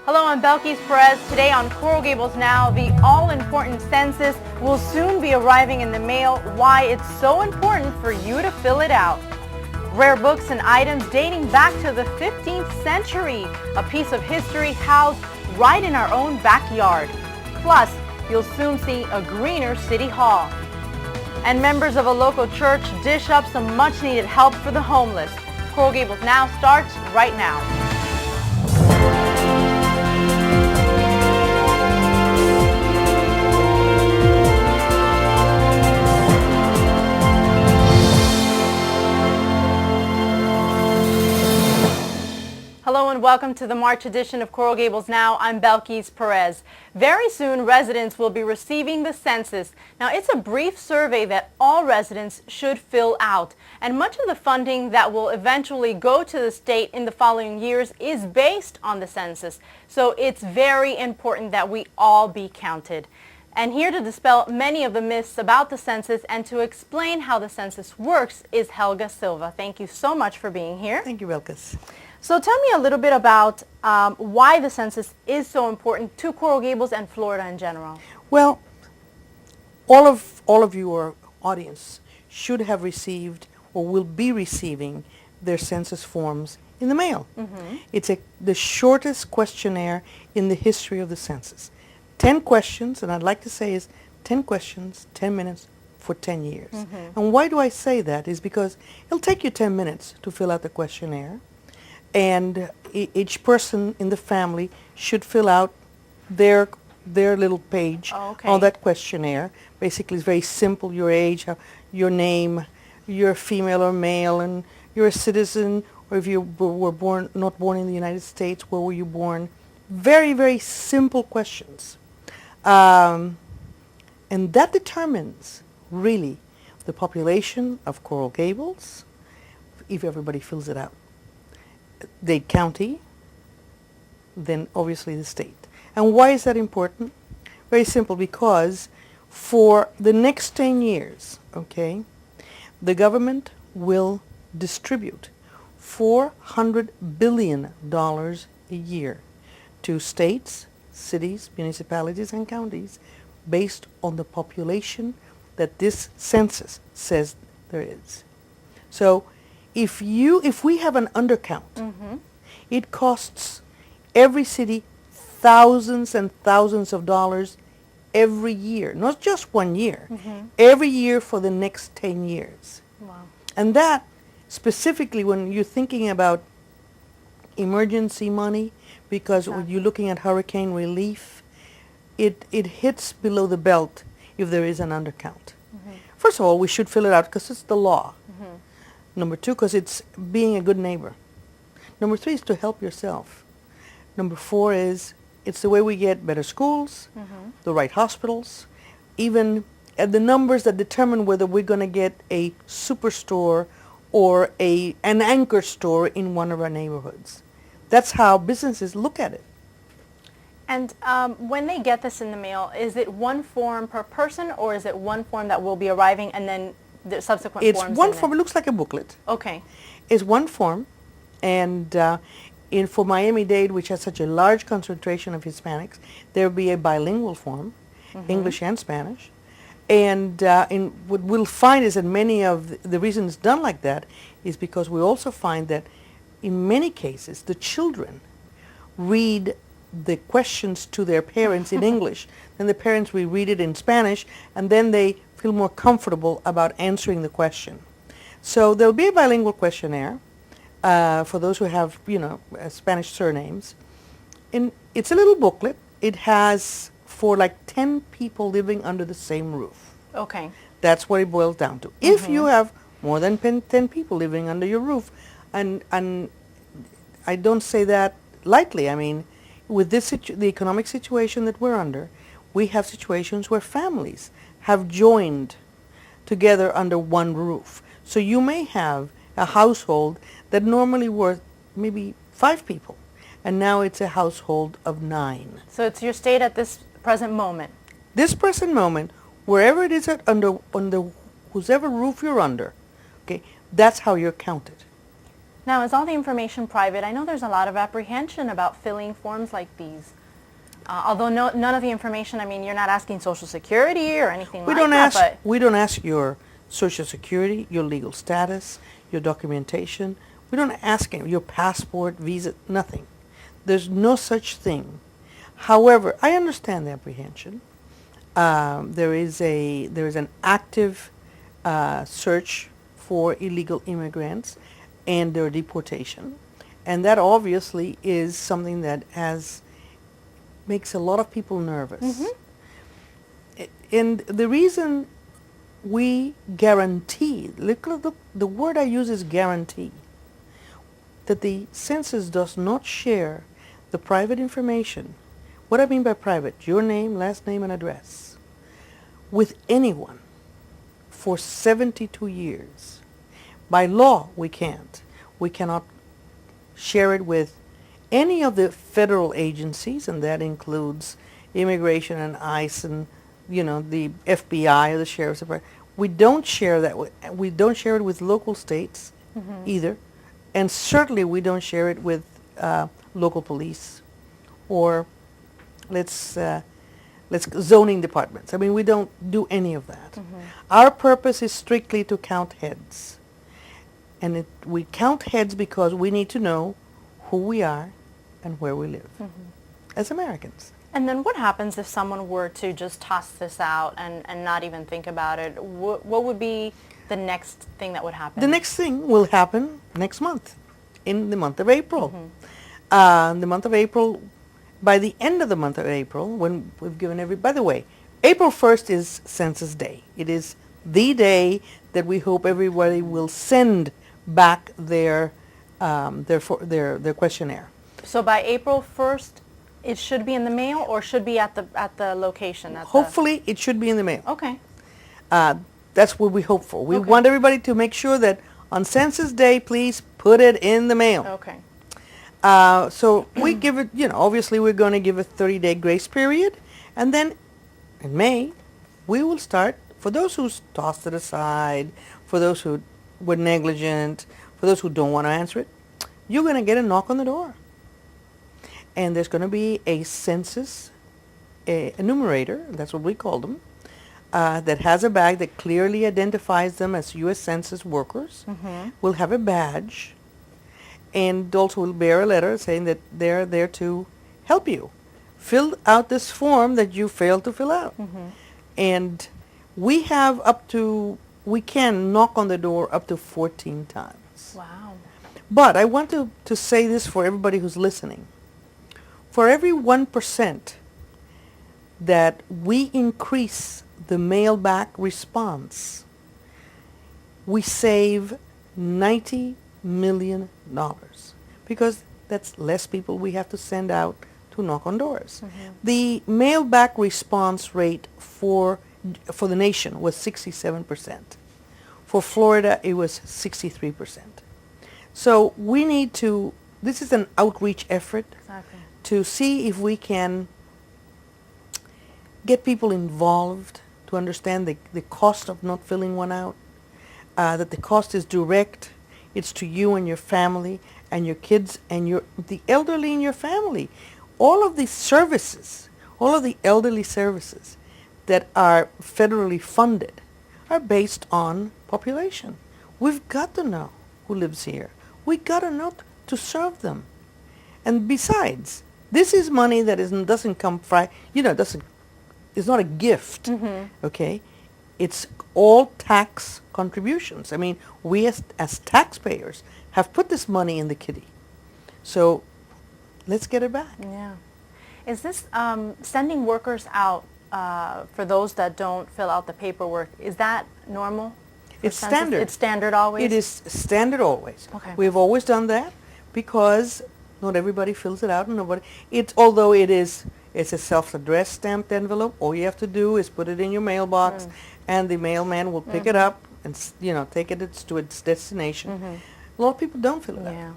Hello, I'm Belkis Perez. Today on Coral Gables Now, the all-important census will soon be arriving in the mail. Why it's so important for you to fill it out. Rare books and items dating back to the 15th century. A piece of history housed right in our own backyard. Plus, you'll soon see a greener city hall. And members of a local church dish up some much-needed help for the homeless. Coral Gables Now starts right now. Hello and welcome to the March edition of Coral Gables Now. I'm Belkis Perez. Very soon, residents will be receiving the census. Now, it's a brief survey that all residents should fill out. And much of the funding that will eventually go to the state in the following years is based on the census. So it's very important that we all be counted. And here to dispel many of the myths about the census and to explain how the census works is Helga Silva. Thank you so much for being here. Thank you, Belkis. So tell me a little bit about why the census is so important to Coral Gables and Florida in general. Well, all of your audience should have received or will be receiving their census forms in the mail. Mm-hmm. It's the shortest questionnaire in the history of the census. 10 questions, and I'd like to say is 10 questions, 10 minutes for 10 years. Mm-hmm. And why do I say that? Is because it'll take you 10 minutes to fill out the questionnaire. And each person in the family should fill out their little page on that questionnaire. Basically, it's very simple: your age, your name, you're female or male, and you're a citizen, or if you were not born in the United States, where were you born? Very, very simple questions. And that determines, really, the population of Coral Gables, if everybody fills it out. Dade County, then obviously the state. And why is that important? Very simple, because for the next 10 years, the government will distribute $400 billion a year to states, cities, municipalities, and counties based on the population that this census says there is. So if we have an undercount, mm-hmm. it costs every city thousands and thousands of dollars every year, not just 1 year, mm-hmm. every year for the next 10 years. Wow. And that, specifically when you're thinking about emergency money, because when you're looking at hurricane relief, it hits below the belt if there is an undercount. Mm-hmm. First of all, we should fill it out because it's the law. Mm-hmm. Number 2, because it's being a good neighbor. Number 3 is to help yourself. Number 4 is it's the way we get better schools, mm-hmm. the right hospitals, even at the numbers that determine whether we're going to get a superstore or an anchor store in one of our neighborhoods. That's how businesses look at it. And when they get this in the mail, is it one form per person, or is it one form that will be arriving and then the subsequent forms? It's one form. It looks like a booklet. Okay. It's one form, and for Miami-Dade, which has such a large concentration of Hispanics, there will be a bilingual form, mm-hmm. English and Spanish. And what we'll find is that many of the reasons it's done like that is because we also find that in many cases the children read the questions to their parents in English, then the parents will read it in Spanish, and then they feel more comfortable about answering the question. So there'll be a bilingual questionnaire for those who have, Spanish surnames. And it's a little booklet. It has for like 10 people living under the same roof. Okay. That's what it boils down to. Mm-hmm. If you have more than 10 people living under your roof, and I don't say that lightly. I mean, with the economic situation that we're under, we have situations where families have joined together under one roof. So you may have a household that normally were maybe 5 people, and now it's a household of 9. So it's your state at this present moment. This present moment, wherever it is under whosever roof you're under, that's how you're counted. Now, is all the information private? I know there's a lot of apprehension about filling forms like these. Although none of the information, I mean, you're not asking Social Security or anything like that, but... We don't ask your Social Security, your legal status, your documentation. We don't ask your passport, visa, nothing. There's no such thing. However, I understand the apprehension. There is an active search for illegal immigrants and their deportation, and that obviously is something that makes a lot of people nervous. And the reason we guarantee, look, the word I use is guarantee, that the census does not share the private information. What I mean by private, your name, last name, and address, with anyone for 72 years. By law, we can't. We cannot share it with any of the federal agencies, and that includes immigration and ICE and, the FBI or the sheriff's department. We don't share that. We don't share it with local states either, and certainly we don't share it with local police or let's zoning departments. I mean, we don't do any of that. Our purpose is strictly to count heads, and we count heads because we need to know who we are and where we live as Americans. And then what happens if someone were to just toss this out and not even think about it? What would be the next thing that would happen? The next thing will happen next month, in the month of April. The month of April, by the end of the month of April, when we've given by the way, April 1st is Census Day. It is the day that we hope everybody will send back their questionnaire. So by April 1st, it should be in the mail or should be at the location? Hopefully, it should be in the mail. Okay. That's what we hope for. We Okay. want everybody to make sure that on Census Day, please put it in the mail. Okay. So we give it, obviously we're going to give a 30-day grace period. And then in May, we will start, for those who tossed it aside, for those who were negligent, for those who don't want to answer it, you're going to get a knock on the door. And there's going to be a census enumerator, that's what we call them, that has a bag that clearly identifies them as U.S. Census workers. Will have a badge, and also will bear a letter saying that they're there to help you. Fill out this form that you failed to fill out. And we can knock on the door up to 14 times. Wow. But I want to say this for everybody who's listening. For every 1% that we increase the mail-back response, we save $90 million, because that's less people we have to send out to knock on doors. The mail-back response rate for the nation was 67%. For Florida, it was 63%. So we need to, this is an outreach effort. Exactly. To see if we can get people involved, to understand the cost of not filling one out, that the cost is direct. It's to you and your family and your kids and the elderly in your family. All of these services, all of the elderly services that are federally funded are based on population. We've got to know who lives here. We've got to know to serve them. And besides, this is money that doesn't come it's not a gift, okay? It's all tax contributions. I mean, we as taxpayers have put this money in the kitty. So let's get it back. Yeah. Is this sending workers out for those that don't fill out the paperwork, is that normal? It's standard. It's standard always? It is standard always. Okay. We've always done that because not everybody fills it out, and although it's a self-addressed stamped envelope, all you have to do is put it in your mailbox, and the mailman will pick it up and take it to its destination. A lot of people don't fill it out. Yeah.